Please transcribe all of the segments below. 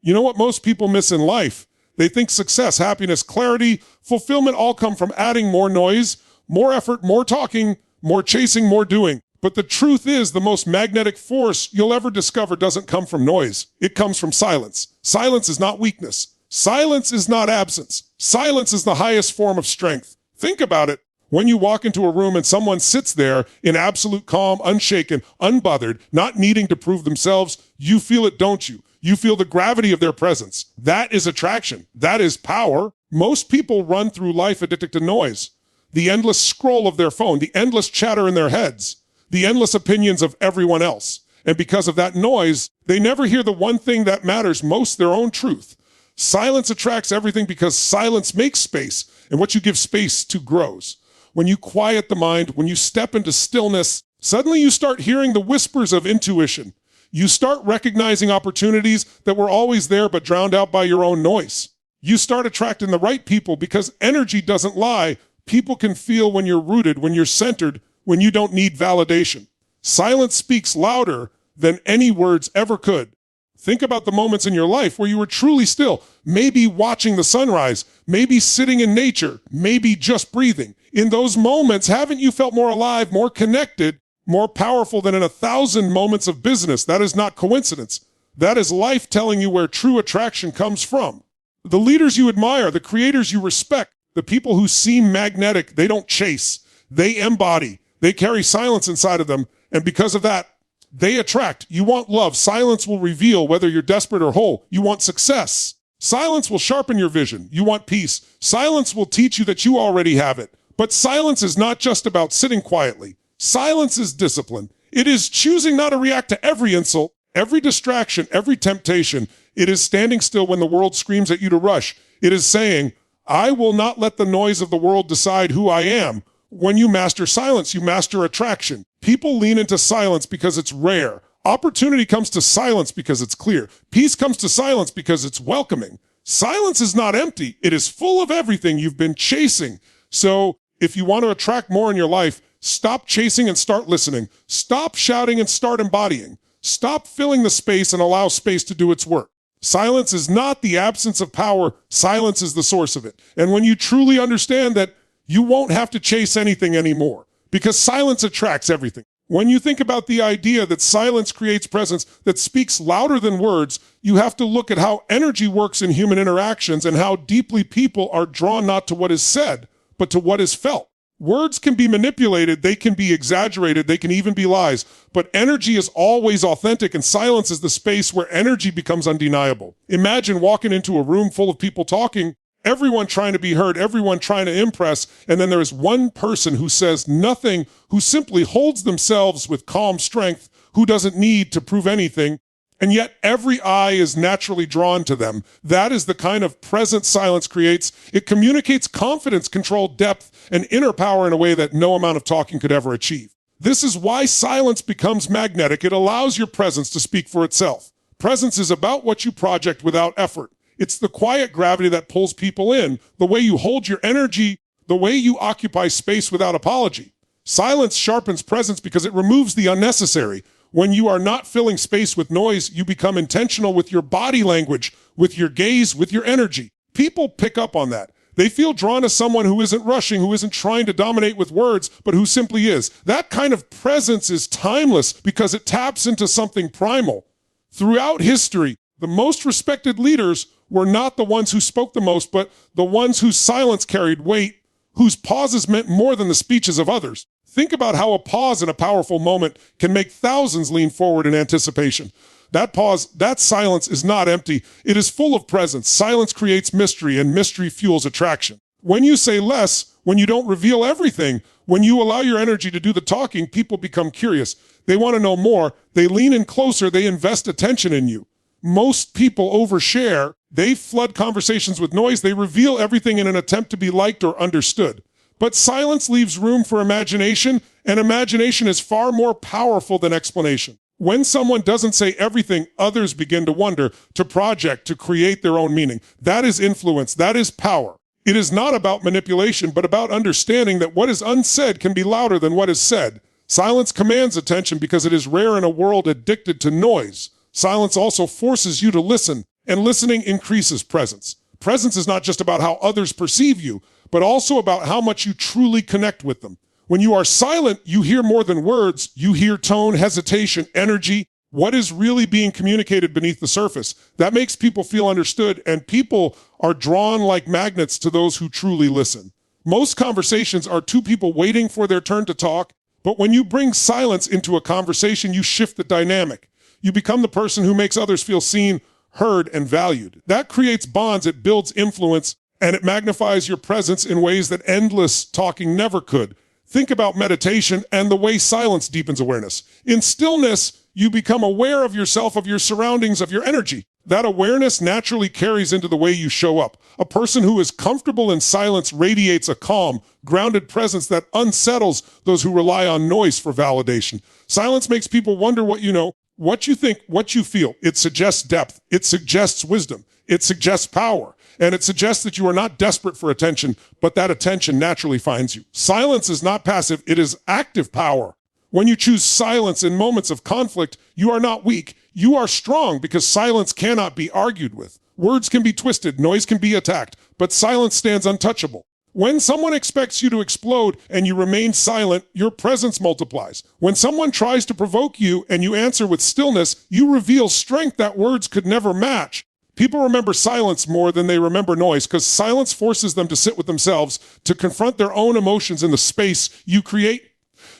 You know what most people miss in life? They think success, happiness, clarity, fulfillment all come from adding more noise, more effort, more talking, more chasing, more doing. But the truth is, the most magnetic force you'll ever discover doesn't come from noise. It comes from silence. Silence is not weakness. Silence is not absence. Silence is the highest form of strength. Think about it. When you walk into a room and someone sits there in absolute calm, unshaken, unbothered, not needing to prove themselves, you feel it, don't you? You feel the gravity of their presence. That is attraction. That is power. Most people run through life addicted to noise. The endless scroll of their phone, the endless chatter in their heads, the endless opinions of everyone else. And because of that noise, they never hear the one thing that matters most, their own truth. Silence attracts everything because silence makes space, and what you give space to grows. When you quiet the mind, when you step into stillness, suddenly you start hearing the whispers of intuition. You start recognizing opportunities that were always there but drowned out by your own noise. You start attracting the right people because energy doesn't lie. People can feel when you're rooted, when you're centered, when you don't need validation. Silence speaks louder than any words ever could. Think about the moments in your life where you were truly still, maybe watching the sunrise, maybe sitting in nature, maybe just breathing. In those moments, haven't you felt more alive, more connected, more powerful than in 1,000 moments of business? That is not coincidence. That is life telling you where true attraction comes from. The leaders you admire, the creators you respect, the people who seem magnetic, they don't chase. They embody. They carry silence inside of them, and because of that, they attract. You want love. Silence will reveal whether you're desperate or whole. You want success. Silence will sharpen your vision. You want peace. Silence will teach you that you already have it. But silence is not just about sitting quietly. Silence is discipline. It is choosing not to react to every insult, every distraction, every temptation. It is standing still when the world screams at you to rush. It is saying, I will not let the noise of the world decide who I am. When you master silence, you master attraction. People lean into silence because it's rare. Opportunity comes to silence because it's clear. Peace comes to silence because it's welcoming. Silence is not empty. It is full of everything you've been chasing. So if you want to attract more in your life, stop chasing and start listening. Stop shouting and start embodying. Stop filling the space and allow space to do its work. Silence is not the absence of power. Silence is the source of it. And when you truly understand that, you won't have to chase anything anymore because silence attracts everything. When you think about the idea that silence creates presence that speaks louder than words, you have to look at how energy works in human interactions and how deeply people are drawn not to what is said, but to what is felt. Words can be manipulated, they can be exaggerated, they can even be lies, but energy is always authentic, and silence is the space where energy becomes undeniable. Imagine walking into a room full of people talking, everyone trying to be heard, everyone trying to impress, and then there is one person who says nothing, who simply holds themselves with calm strength, who doesn't need to prove anything, and yet every eye is naturally drawn to them. That is the kind of present silence creates. It communicates confidence, control, depth, and inner power in a way that no amount of talking could ever achieve. This is why silence becomes magnetic. It allows your presence to speak for itself. Presence is about what you project without effort. It's the quiet gravity that pulls people in, the way you hold your energy, the way you occupy space without apology. Silence sharpens presence because it removes the unnecessary. When you are not filling space with noise, you become intentional with your body language, with your gaze, with your energy. People pick up on that. They feel drawn to someone who isn't rushing, who isn't trying to dominate with words, but who simply is. That kind of presence is timeless because it taps into something primal. Throughout history, the most respected leaders were not the ones who spoke the most, but the ones whose silence carried weight, whose pauses meant more than the speeches of others. Think about how a pause in a powerful moment can make thousands lean forward in anticipation. That pause, that silence is not empty. It is full of presence. Silence creates mystery, and mystery fuels attraction. When you say less, when you don't reveal everything, when you allow your energy to do the talking, people become curious. They want to know more. They lean in closer. They invest attention in you. Most people overshare. They flood conversations with noise. They reveal everything in an attempt to be liked or understood. But silence leaves room for imagination, and imagination is far more powerful than explanation. When someone doesn't say everything, others begin to wonder, to project, to create their own meaning. That is influence. That is power. It is not about manipulation, but about understanding that what is unsaid can be louder than what is said. Silence commands attention because it is rare in a world addicted to noise. Silence also forces you to listen. And listening increases presence. Presence is not just about how others perceive you, but also about how much you truly connect with them. When you are silent, you hear more than words. You hear tone, hesitation, energy, what is really being communicated beneath the surface. That makes people feel understood, and people are drawn like magnets to those who truly listen. Most conversations are two people waiting for their turn to talk, but when you bring silence into a conversation, you shift the dynamic. You become the person who makes others feel seen, heard, and valued. That creates bonds, it builds influence, and it magnifies your presence in ways that endless talking never could. Think about meditation and the way silence deepens awareness. In stillness, you become aware of yourself, of your surroundings, of your energy. That awareness naturally carries into the way you show up. A person who is comfortable in silence radiates a calm, grounded presence that unsettles those who rely on noise for validation. Silence makes people wonder what you know, what you think, what you feel. It suggests depth. It suggests wisdom. It suggests power. And it suggests that you are not desperate for attention, but that attention naturally finds you. Silence is not passive. It is active power. When you choose silence in moments of conflict, you are not weak. You are strong because silence cannot be argued with. Words can be twisted. Noise can be attacked, but silence stands untouchable. When someone expects you to explode and you remain silent, your presence multiplies. When someone tries to provoke you and you answer with stillness, you reveal strength that words could never match. People remember silence more than they remember noise because silence forces them to sit with themselves, to confront their own emotions in the space you create.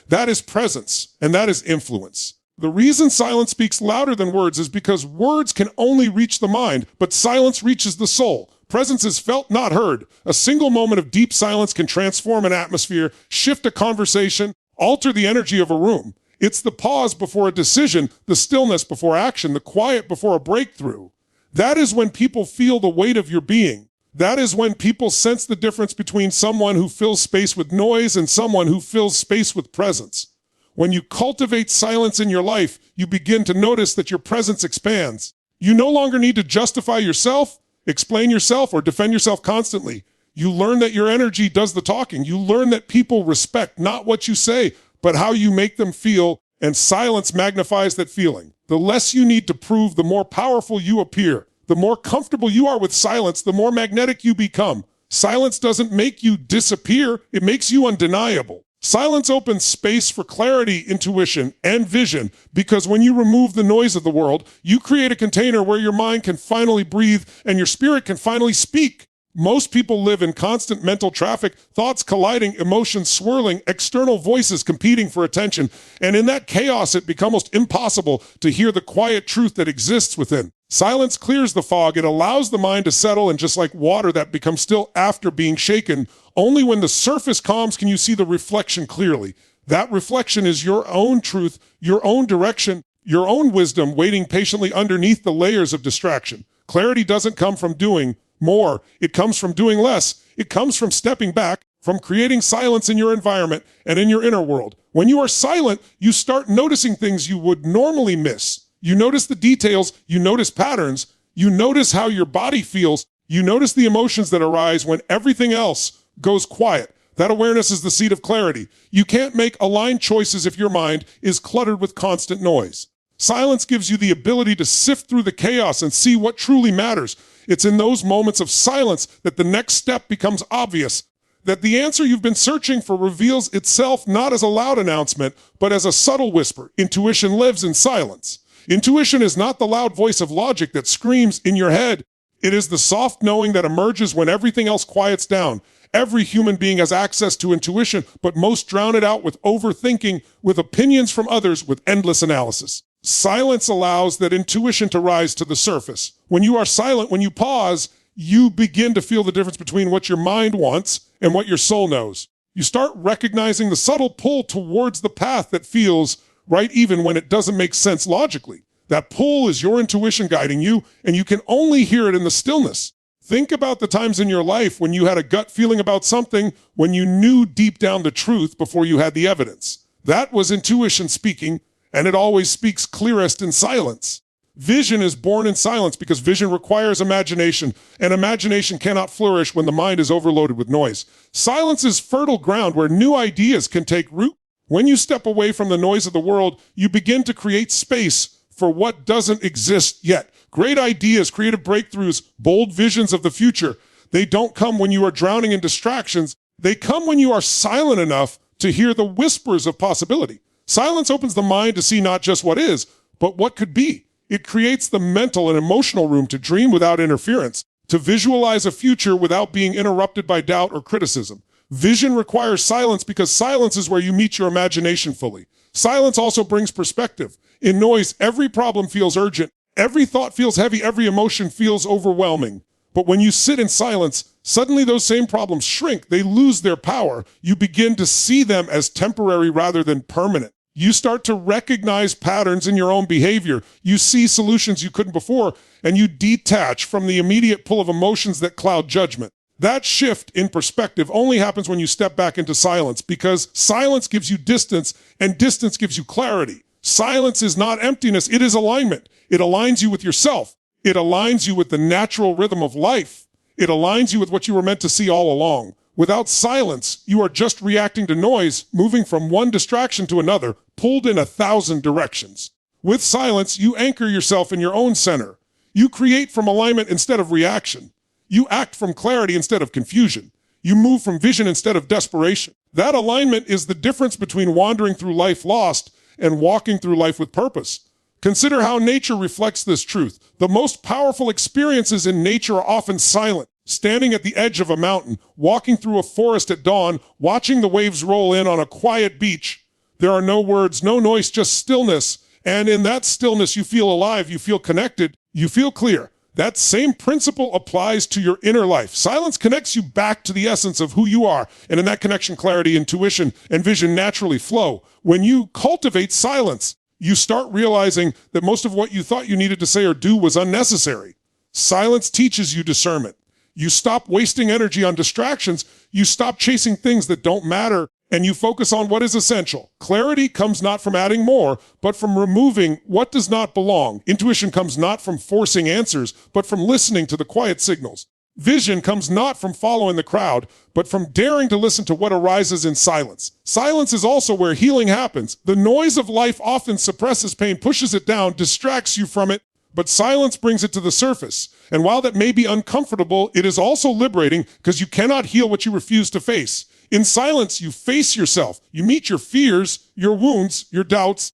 That is presence, and that is influence. The reason silence speaks louder than words is because words can only reach the mind, but silence reaches the soul. Presence is felt, not heard. A single moment of deep silence can transform an atmosphere, shift a conversation, alter the energy of a room. It's the pause before a decision, the stillness before action, the quiet before a breakthrough. That is when people feel the weight of your being. That is when people sense the difference between someone who fills space with noise and someone who fills space with presence. When you cultivate silence in your life, you begin to notice that your presence expands. You no longer need to justify yourself, explain yourself, or defend yourself constantly. You learn that your energy does the talking. You learn that people respect not what you say, but how you make them feel, and silence magnifies that feeling. The less you need to prove, the more powerful you appear. The more comfortable you are with silence, the more magnetic you become. Silence doesn't make you disappear, it makes you undeniable. Silence opens space for clarity, intuition, and vision, because when you remove the noise of the world, you create a container where your mind can finally breathe and your spirit can finally speak. Most people live in constant mental traffic, thoughts colliding, emotions swirling, external voices competing for attention, and in that chaos it becomes almost impossible to hear the quiet truth that exists within. Silence clears the fog. It allows the mind to settle, and just like water that becomes still after being shaken, only when the surface calms can you see the reflection clearly. That reflection is your own truth, your own direction, your own wisdom waiting patiently underneath the layers of distraction. Clarity doesn't come from doing more. It comes from doing less. It comes from stepping back, from creating silence in your environment and in your inner world. When you are silent, you start noticing things you would normally miss. You notice the details, you notice patterns, you notice how your body feels, you notice the emotions that arise when everything else goes quiet. That awareness is the seed of clarity. You can't make aligned choices if your mind is cluttered with constant noise. Silence gives you the ability to sift through the chaos and see what truly matters. It's in those moments of silence that the next step becomes obvious, that the answer you've been searching for reveals itself not as a loud announcement, but as a subtle whisper. Intuition lives in silence. Intuition is not the loud voice of logic that screams in your head. It is the soft knowing that emerges when everything else quiets down. Every human being has access to intuition, but most drown it out with overthinking, with opinions from others, with endless analysis. Silence allows that intuition to rise to the surface. When you are silent, when you pause, you begin to feel the difference between what your mind wants and what your soul knows. You start recognizing the subtle pull towards the path that feels right even when it doesn't make sense logically. That pull is your intuition guiding you, and you can only hear it in the stillness. Think about the times in your life when you had a gut feeling about something, when you knew deep down the truth before you had the evidence. That was intuition speaking, and it always speaks clearest in silence. Vision is born in silence because vision requires imagination, and imagination cannot flourish when the mind is overloaded with noise. Silence is fertile ground where new ideas can take root. When you step away from the noise of the world, you begin to create space for what doesn't exist yet. Great ideas, creative breakthroughs, bold visions of the future. They don't come when you are drowning in distractions. They come when you are silent enough to hear the whispers of possibility. Silence opens the mind to see not just what is, but what could be. It creates the mental and emotional room to dream without interference, to visualize a future without being interrupted by doubt or criticism. Vision requires silence because silence is where you meet your imagination fully. Silence also brings perspective. In noise, every problem feels urgent. Every thought feels heavy. Every emotion feels overwhelming. But when you sit in silence, suddenly those same problems shrink. They lose their power. You begin to see them as temporary rather than permanent. You start to recognize patterns in your own behavior. You see solutions you couldn't before, and you detach from the immediate pull of emotions that cloud judgment. That shift in perspective only happens when you step back into silence, because silence gives you distance, and distance gives you clarity. Silence is not emptiness, it is alignment. It aligns you with yourself. It aligns you with the natural rhythm of life. It aligns you with what you were meant to see all along. Without silence, you are just reacting to noise, moving from one distraction to another, pulled in 1,000 directions. With silence, you anchor yourself in your own center. You create from alignment instead of reaction. You act from clarity instead of confusion. You move from vision instead of desperation. That alignment is the difference between wandering through life lost and walking through life with purpose. Consider how nature reflects this truth. The most powerful experiences in nature are often silent. Standing at the edge of a mountain, walking through a forest at dawn, watching the waves roll in on a quiet beach. There are no words, no noise, just stillness. And in that stillness, you feel alive, you feel connected, you feel clear. That same principle applies to your inner life. Silence connects you back to the essence of who you are. And in that connection, clarity, intuition, and vision naturally flow. When you cultivate silence, you start realizing that most of what you thought you needed to say or do was unnecessary. Silence teaches you discernment. You stop wasting energy on distractions. You stop chasing things that don't matter, and you focus on what is essential. Clarity comes not from adding more, but from removing what does not belong. Intuition comes not from forcing answers, but from listening to the quiet signals. Vision comes not from following the crowd, but from daring to listen to what arises in silence. Silence is also where healing happens. The noise of life often suppresses pain, pushes it down, distracts you from it, but silence brings it to the surface. And while that may be uncomfortable, it is also liberating because you cannot heal what you refuse to face. In silence, you face yourself. You meet your fears, your wounds, your doubts.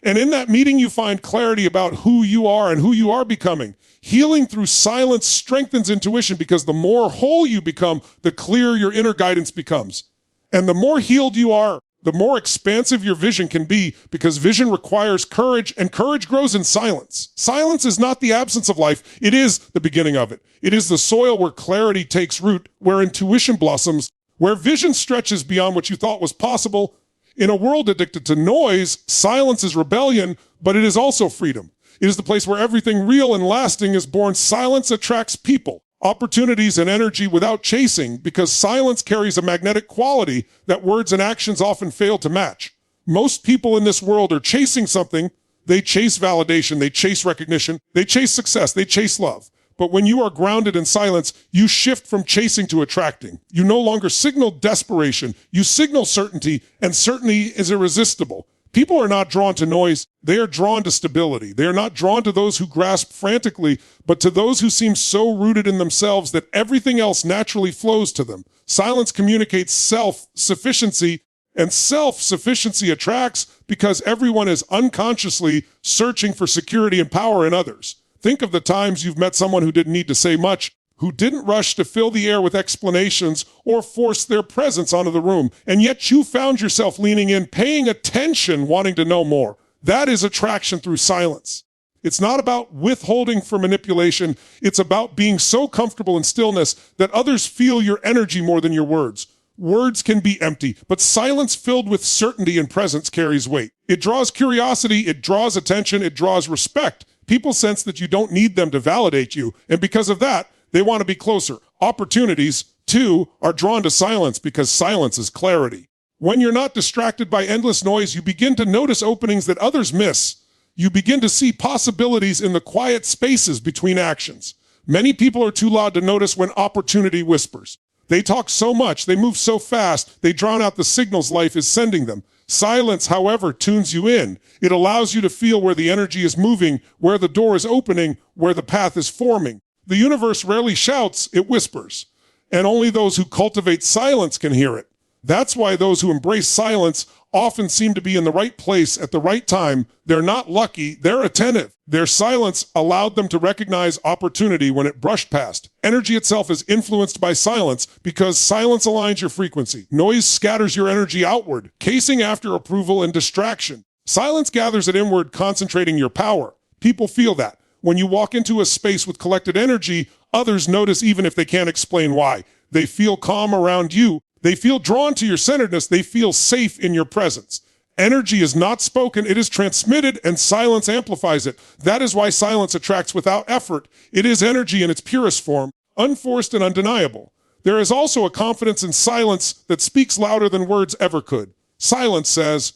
And in that meeting, you find clarity about who you are and who you are becoming. Healing through silence strengthens intuition because the more whole you become, the clearer your inner guidance becomes. And the more healed you are, the more expansive your vision can be, because vision requires courage, and courage grows in silence. Silence is not the absence of life. It is the beginning of it. It is the soil where clarity takes root, where intuition blossoms, where vision stretches beyond what you thought was possible. In a world addicted to noise, silence is rebellion, but it is also freedom. It is the place where everything real and lasting is born. Silence attracts people, opportunities, and energy without chasing, because silence carries a magnetic quality that words and actions often fail to match. Most people in this world are chasing something. They chase validation, they chase recognition, they chase success, they chase love. But when you are grounded in silence, you shift from chasing to attracting. You no longer signal desperation, you signal certainty, and certainty is irresistible. People are not drawn to noise, they are drawn to stability. They are not drawn to those who grasp frantically, but to those who seem so rooted in themselves that everything else naturally flows to them. Silence communicates self-sufficiency, and self-sufficiency attracts because everyone is unconsciously searching for security and power in others. Think of the times you've met someone who didn't need to say much, who didn't rush to fill the air with explanations or force their presence onto the room, and yet you found yourself leaning in, paying attention, wanting to know more. That is attraction through silence. It's not about withholding for manipulation. It's about being so comfortable in stillness that others feel your energy more than your words. Words can be empty, but silence filled with certainty and presence carries weight. It draws curiosity, it draws attention, it draws respect. People sense that you don't need them to validate you, and because of that, they want to be closer. Opportunities, too, are drawn to silence because silence is clarity. When you're not distracted by endless noise, you begin to notice openings that others miss. You begin to see possibilities in the quiet spaces between actions. Many people are too loud to notice when opportunity whispers. They talk so much, they move so fast, they drown out the signals life is sending them. Silence, however, tunes you in. It allows you to feel where the energy is moving, where the door is opening, where the path is forming. The universe rarely shouts, it whispers. And only those who cultivate silence can hear it. That's why those who embrace silence often seem to be in the right place at the right time. They're not lucky, they're attentive. Their silence allowed them to recognize opportunity when it brushed past. Energy itself is influenced by silence because silence aligns your frequency. Noise scatters your energy outward, chasing after approval and distraction. Silence gathers it inward, concentrating your power. People feel that. When you walk into a space with collected energy, others notice even if they can't explain why. They feel calm around you. They feel drawn to your centeredness. They feel safe in your presence. Energy is not spoken, it is transmitted, and silence amplifies it. That is why silence attracts without effort. It is energy in its purest form, unforced and undeniable. There is also a confidence in silence that speaks louder than words ever could. Silence says,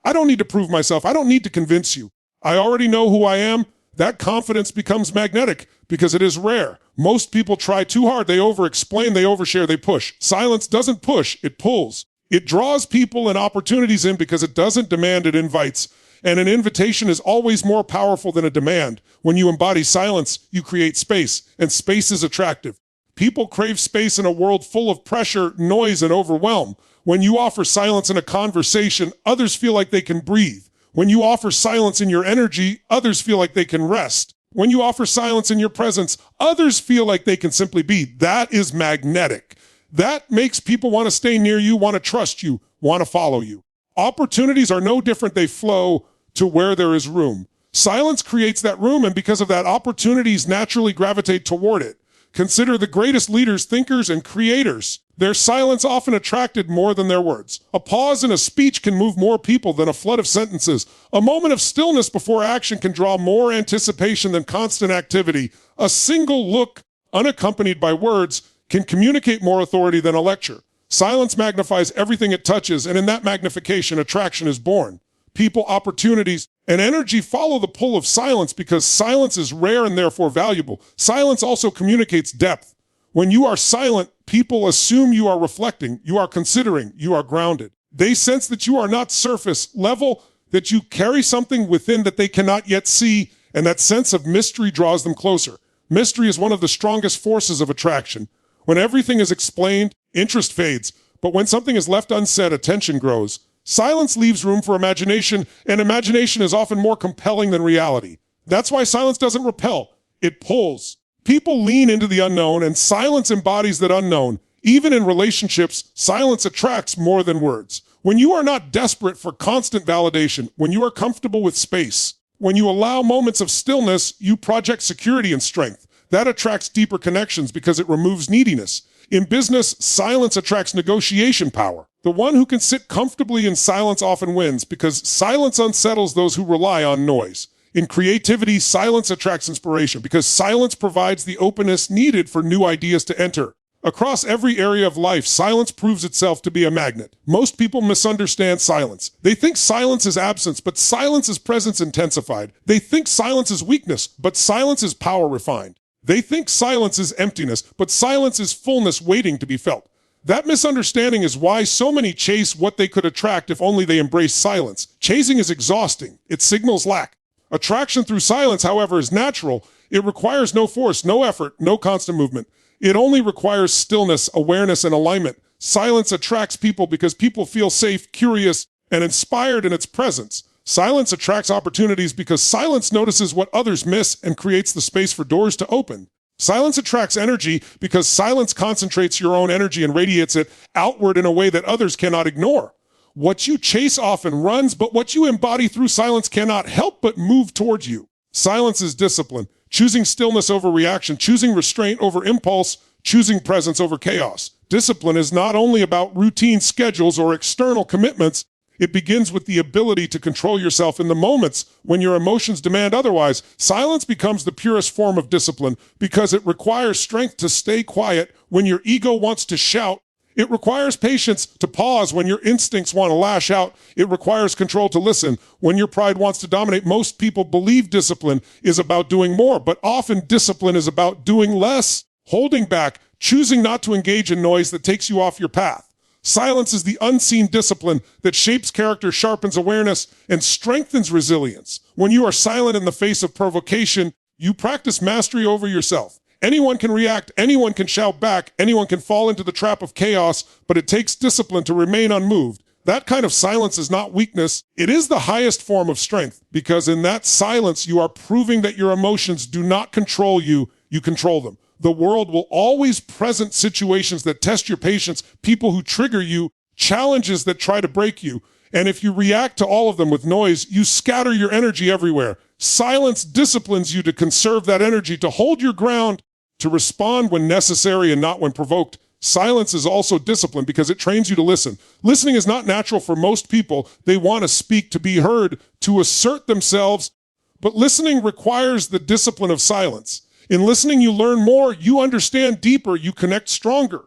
I don't need to prove myself. I don't need to convince you. I already know who I am. That confidence becomes magnetic because it is rare. Most people try too hard. They over-explain, they overshare, they push. Silence doesn't push, it pulls. It draws people and opportunities in because it doesn't demand, it invites. And an invitation is always more powerful than a demand. When you embody silence, you create space, and space is attractive. People crave space in a world full of pressure, noise, and overwhelm. When you offer silence in a conversation, others feel like they can breathe. When you offer silence in your energy, others feel like they can rest. When you offer silence in your presence, others feel like they can simply be. That is magnetic. That makes people want to stay near you, want to trust you, want to follow you. Opportunities are no different. They flow to where there is room. Silence creates that room, and because of that, opportunities naturally gravitate toward it. Consider the greatest leaders, thinkers, and creators. Their silence often attracted more than their words. A pause in a speech can move more people than a flood of sentences. A moment of stillness before action can draw more anticipation than constant activity. A single look, unaccompanied by words, can communicate more authority than a lecture. Silence magnifies everything it touches, and in that magnification, attraction is born. People, opportunities, and energy follow the pull of silence because silence is rare and therefore valuable. Silence also communicates depth. When you are silent, people assume you are reflecting, you are considering, you are grounded. They sense that you are not surface level, that you carry something within that they cannot yet see, and that sense of mystery draws them closer. Mystery is one of the strongest forces of attraction. When everything is explained, interest fades, but when something is left unsaid, attention grows. Silence leaves room for imagination, and imagination is often more compelling than reality. That's why silence doesn't repel, it pulls. People lean into the unknown, and silence embodies that unknown. Even in relationships, silence attracts more than words. When you are not desperate for constant validation, when you are comfortable with space, when you allow moments of stillness, you project security and strength. That attracts deeper connections because it removes neediness. In business, silence attracts negotiation power. The one who can sit comfortably in silence often wins because silence unsettles those who rely on noise. In creativity, silence attracts inspiration because silence provides the openness needed for new ideas to enter. Across every area of life, silence proves itself to be a magnet. Most people misunderstand silence. They think silence is absence, but silence is presence intensified. They think silence is weakness, but silence is power refined. They think silence is emptiness, but silence is fullness waiting to be felt. That misunderstanding is why so many chase what they could attract if only they embrace silence. Chasing is exhausting. It signals lack. Attraction through silence, however, is natural. It requires no force, no effort, no constant movement. It only requires stillness, awareness, and alignment. Silence attracts people because people feel safe, curious, and inspired in its presence. Silence attracts opportunities because silence notices what others miss and creates the space for doors to open. Silence attracts energy because silence concentrates your own energy and radiates it outward in a way that others cannot ignore. What you chase often runs, but what you embody through silence cannot help but move towards you. Silence is discipline, choosing stillness over reaction, choosing restraint over impulse, choosing presence over chaos. Discipline is not only about routine schedules or external commitments. It begins with the ability to control yourself in the moments when your emotions demand otherwise. Silence becomes the purest form of discipline because it requires strength to stay quiet when your ego wants to shout. It requires patience to pause when your instincts want to lash out. It requires control to listen when your pride wants to dominate. Most people believe discipline is about doing more, but often discipline is about doing less, holding back, choosing not to engage in noise that takes you off your path. Silence is the unseen discipline that shapes character, sharpens awareness, and strengthens resilience. When you are silent in the face of provocation, you practice mastery over yourself. Anyone can react, anyone can shout back, anyone can fall into the trap of chaos, but it takes discipline to remain unmoved. That kind of silence is not weakness. It is the highest form of strength, because in that silence, you are proving that your emotions do not control you, you control them. The world will always present situations that test your patience, people who trigger you, challenges that try to break you. And if you react to all of them with noise, you scatter your energy everywhere. Silence disciplines you to conserve that energy, to hold your ground, to respond when necessary and not when provoked. Silence is also discipline because it trains you to listen. Listening is not natural for most people. They want to speak, to be heard, to assert themselves. But listening requires the discipline of silence. In listening, you learn more, you understand deeper, you connect stronger.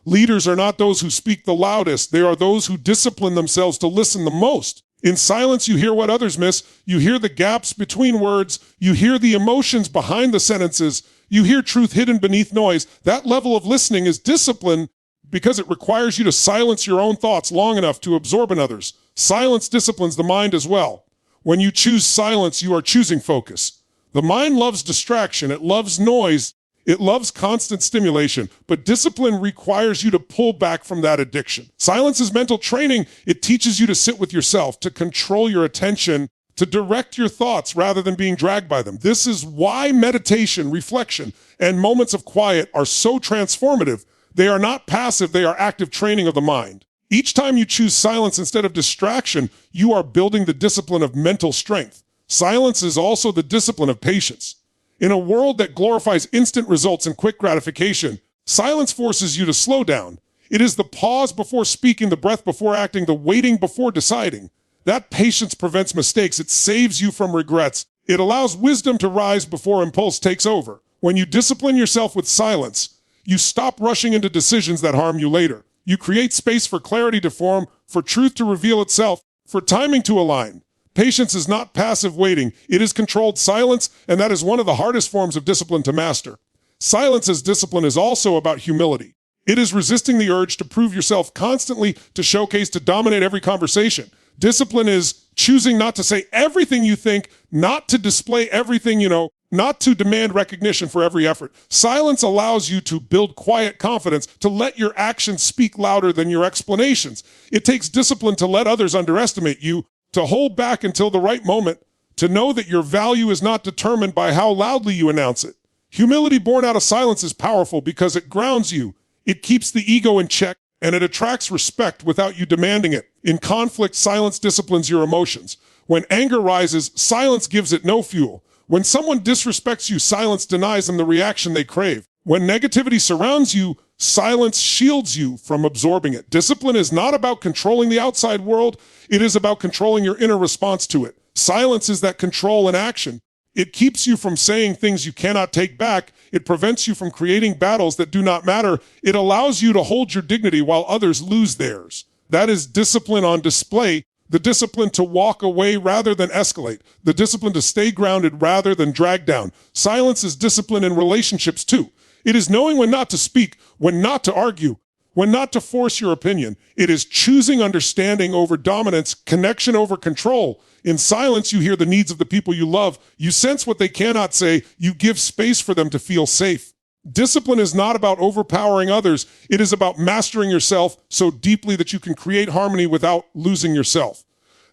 Leaders are not those who speak the loudest. They are those who discipline themselves to listen the most. In silence, you hear what others miss. You hear the gaps between words. You hear the emotions behind the sentences. You hear truth hidden beneath noise. That level of listening is discipline because it requires you to silence your own thoughts long enough to absorb in others. Silence disciplines the mind as well. When you choose silence, you are choosing focus. The mind loves distraction, it loves noise, it loves constant stimulation, but discipline requires you to pull back from that addiction. Silence is mental training. It teaches you to sit with yourself, to control your attention, to direct your thoughts rather than being dragged by them. This is why meditation, reflection, and moments of quiet are so transformative. They are not passive, they are active training of the mind. Each time you choose silence instead of distraction, you are building the discipline of mental strength. Silence is also the discipline of patience. In a world that glorifies instant results and quick gratification, silence forces you to slow down. It is the pause before speaking, the breath before acting, the waiting before deciding. That patience prevents mistakes. It saves you from regrets. It allows wisdom to rise before impulse takes over. When you discipline yourself with silence, you stop rushing into decisions that harm you later. You create space for clarity to form, for truth to reveal itself, for timing to align. Patience is not passive waiting. It is controlled silence, and that is one of the hardest forms of discipline to master. Silence as discipline is also about humility. It is resisting the urge to prove yourself constantly, to showcase, to dominate every conversation. Discipline is choosing not to say everything you think, not to display everything you know, not to demand recognition for every effort. Silence allows you to build quiet confidence, to let your actions speak louder than your explanations. It takes discipline to let others underestimate you, to hold back until the right moment, to know that your value is not determined by how loudly you announce it. Humility born out of silence is powerful because it grounds you. It keeps the ego in check, and it attracts respect without you demanding it. In conflict, silence disciplines your emotions. When anger rises, silence gives it no fuel. When someone disrespects you, silence denies them the reaction they crave. When negativity surrounds you, silence shields you from absorbing it. Discipline is not about controlling the outside world. It is about controlling your inner response to it. Silence is that control in action. It keeps you from saying things you cannot take back. It prevents you from creating battles that do not matter. It allows you to hold your dignity while others lose theirs. That is discipline on display. The discipline to walk away rather than escalate. The discipline to stay grounded rather than drag down. Silence is discipline in relationships too. It is knowing when not to speak, when not to argue, when not to force your opinion. It is choosing understanding over dominance, connection over control. In silence, you hear the needs of the people you love. You sense what they cannot say. You give space for them to feel safe. Discipline is not about overpowering others. It is about mastering yourself so deeply that you can create harmony without losing yourself.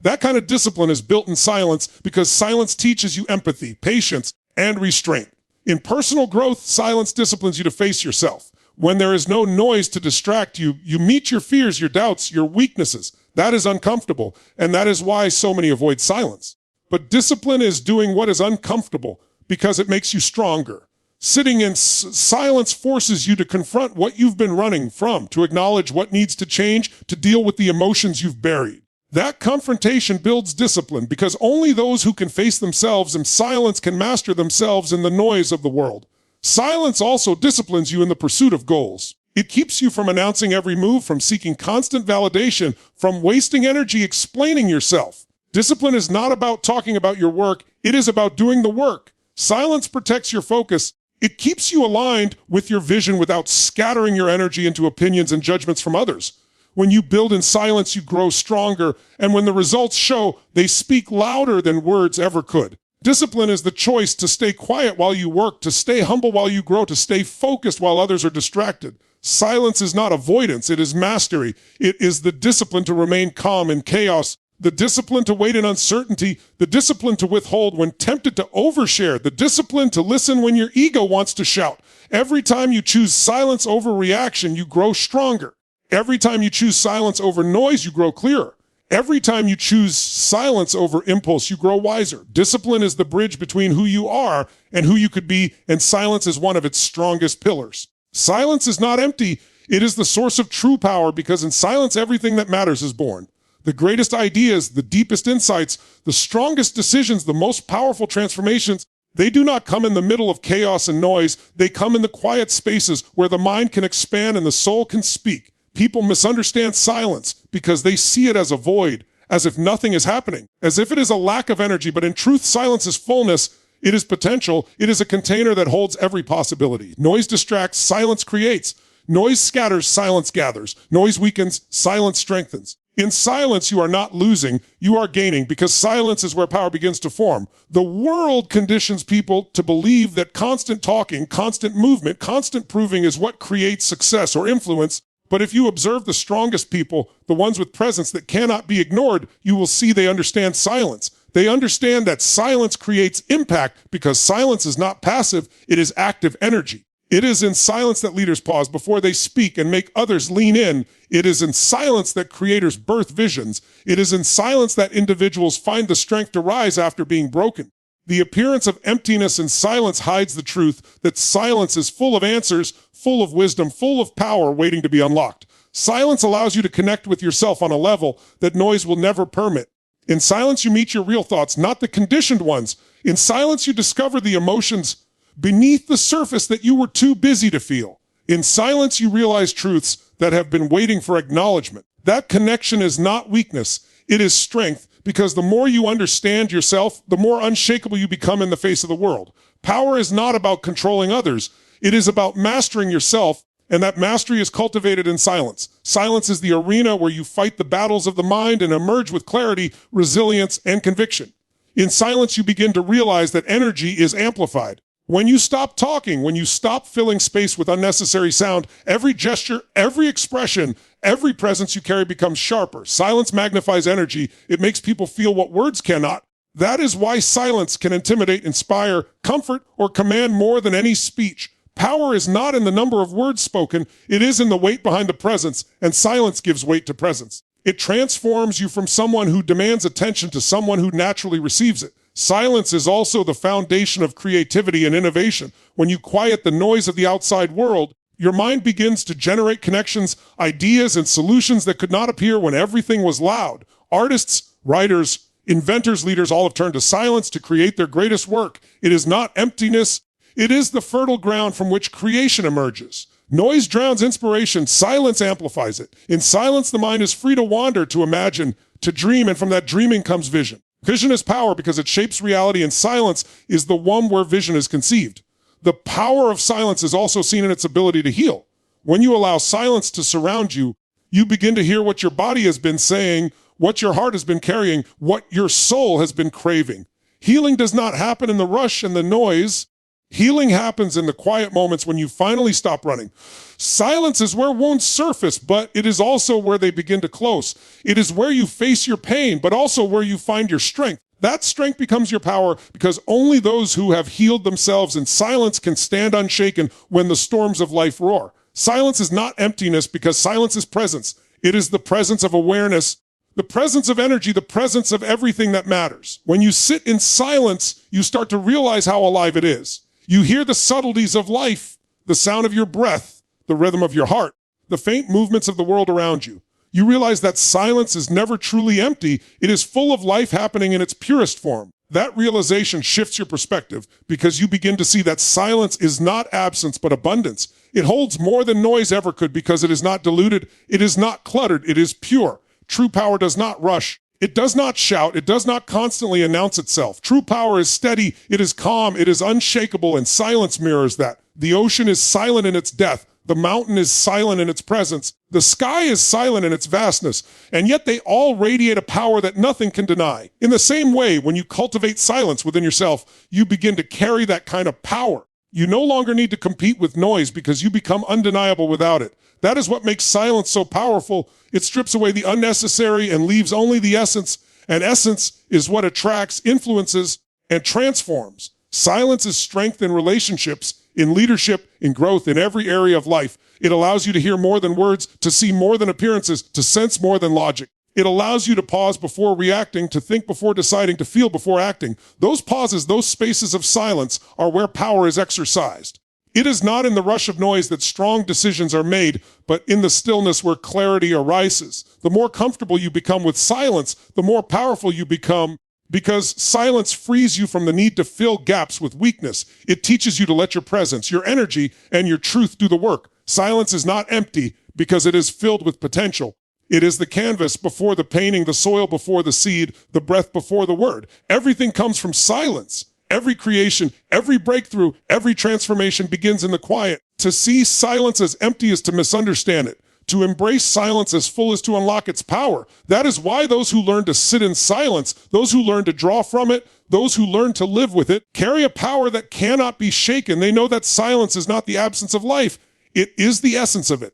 That kind of discipline is built in silence because silence teaches you empathy, patience, and restraint. In personal growth, silence disciplines you to face yourself. When there is no noise to distract you, you meet your fears, your doubts, your weaknesses. That is uncomfortable, and that is why so many avoid silence. But discipline is doing what is uncomfortable because it makes you stronger. Sitting in silence forces you to confront what you've been running from, to acknowledge what needs to change, to deal with the emotions you've buried. That confrontation builds discipline because only those who can face themselves in silence can master themselves in the noise of the world. Silence also disciplines you in the pursuit of goals. It keeps you from announcing every move, from seeking constant validation, from wasting energy explaining yourself. Discipline is not about talking about your work. It is about doing the work. Silence protects your focus. It keeps you aligned with your vision without scattering your energy into opinions and judgments from others. When you build in silence, you grow stronger. And when the results show, they speak louder than words ever could. Discipline is the choice to stay quiet while you work, to stay humble while you grow, to stay focused while others are distracted. Silence is not avoidance, it is mastery. It is the discipline to remain calm in chaos, the discipline to wait in uncertainty, the discipline to withhold when tempted to overshare, the discipline to listen when your ego wants to shout. Every time you choose silence over reaction, you grow stronger. Every time you choose silence over noise, you grow clearer. Every time you choose silence over impulse, you grow wiser. Discipline is the bridge between who you are and who you could be, and silence is one of its strongest pillars. Silence is not empty. It is the source of true power, because in silence, everything that matters is born. The greatest ideas, the deepest insights, the strongest decisions, the most powerful transformations, they do not come in the middle of chaos and noise. They come in the quiet spaces where the mind can expand and the soul can speak. People misunderstand silence because they see it as a void, as if nothing is happening, as if it is a lack of energy. But in truth, silence is fullness. It is potential. It is a container that holds every possibility. Noise distracts, silence creates. Noise scatters, silence gathers. Noise weakens, silence strengthens. In silence, you are not losing, you are gaining, because silence is where power begins to form. The world conditions people to believe that constant talking, constant movement, constant proving is what creates success or influence. But if you observe the strongest people, the ones with presence that cannot be ignored, you will see they understand silence. They understand that silence creates impact, because silence is not passive, it is active energy. It is in silence that leaders pause before they speak and make others lean in. It is in silence that creators birth visions. It is in silence that individuals find the strength to rise after being broken. The appearance of emptiness in silence hides the truth that silence is full of answers, full of wisdom, full of power waiting to be unlocked. Silence allows you to connect with yourself on a level that noise will never permit. In silence, you meet your real thoughts, not the conditioned ones. In silence, you discover the emotions beneath the surface that you were too busy to feel. In silence, you realize truths that have been waiting for acknowledgement. That connection is not weakness, it is strength, because the more you understand yourself, the more unshakable you become in the face of the world. Power is not about controlling others, it is about mastering yourself, and that mastery is cultivated in silence. Silence is the arena where you fight the battles of the mind and emerge with clarity, resilience, and conviction. In silence, you begin to realize that energy is amplified. When you stop talking, when you stop filling space with unnecessary sound, every gesture, every expression, every presence you carry becomes sharper. Silence magnifies energy. It makes people feel what words cannot. That is why silence can intimidate, inspire, comfort, or command more than any speech. Power is not in the number of words spoken. It is in the weight behind the presence, and silence gives weight to presence. It transforms you from someone who demands attention to someone who naturally receives it. Silence is also the foundation of creativity and innovation. When you quiet the noise of the outside world, your mind begins to generate connections, ideas, and solutions that could not appear when everything was loud. Artists, writers, inventors, leaders all have turned to silence to create their greatest work. It is not emptiness. It is the fertile ground from which creation emerges. Noise drowns inspiration. Silence amplifies it. In silence, the mind is free to wander, to imagine, to dream, and from that dreaming comes vision. Vision is power because it shapes reality, and silence is the one where vision is conceived. The power of silence is also seen in its ability to heal. When you allow silence to surround you, you begin to hear what your body has been saying, what your heart has been carrying, what your soul has been craving. Healing does not happen in the rush and the noise. Healing happens in the quiet moments when you finally stop running. Silence is where wounds surface, but it is also where they begin to close. It is where you face your pain, but also where you find your strength. That strength becomes your power, because only those who have healed themselves in silence can stand unshaken when the storms of life roar. Silence is not emptiness, because silence is presence. It is the presence of awareness, the presence of energy, the presence of everything that matters. When you sit in silence, you start to realize how alive it is. You hear the subtleties of life, the sound of your breath, the rhythm of your heart, the faint movements of the world around you. You realize that silence is never truly empty. It is full of life happening in its purest form. That realization shifts your perspective, because you begin to see that silence is not absence but abundance. It holds more than noise ever could, because it is not diluted, it is not cluttered, it is pure. True power does not rush. It does not shout. It does not constantly announce itself. True power is steady. It is calm. It is unshakable, and silence mirrors that. The ocean is silent in its death. The mountain is silent in its presence. The sky is silent in its vastness. And yet they all radiate a power that nothing can deny. In the same way, when you cultivate silence within yourself, you begin to carry that kind of power. You no longer need to compete with noise because you become undeniable without it. That is what makes silence so powerful. It strips away the unnecessary and leaves only the essence. And essence is what attracts, influences, and transforms. Silence is strength in relationships, in leadership, in growth, in every area of life. It allows you to hear more than words, to see more than appearances, to sense more than logic. It allows you to pause before reacting, to think before deciding, to feel before acting. Those pauses, those spaces of silence are where power is exercised. It is not in the rush of noise that strong decisions are made, but in the stillness where clarity arises. The more comfortable you become with silence, the more powerful you become, because silence frees you from the need to fill gaps with weakness. It teaches you to let your presence, your energy, and your truth do the work. Silence is not empty because it is filled with potential. It is the canvas before the painting, the soil before the seed, the breath before the word. Everything comes from silence. Every creation, every breakthrough, every transformation begins in the quiet. To see silence as empty is to misunderstand it. To embrace silence as full is to unlock its power. That is why those who learn to sit in silence, those who learn to draw from it, those who learn to live with it, carry a power that cannot be shaken. They know that silence is not the absence of life. It is the essence of it.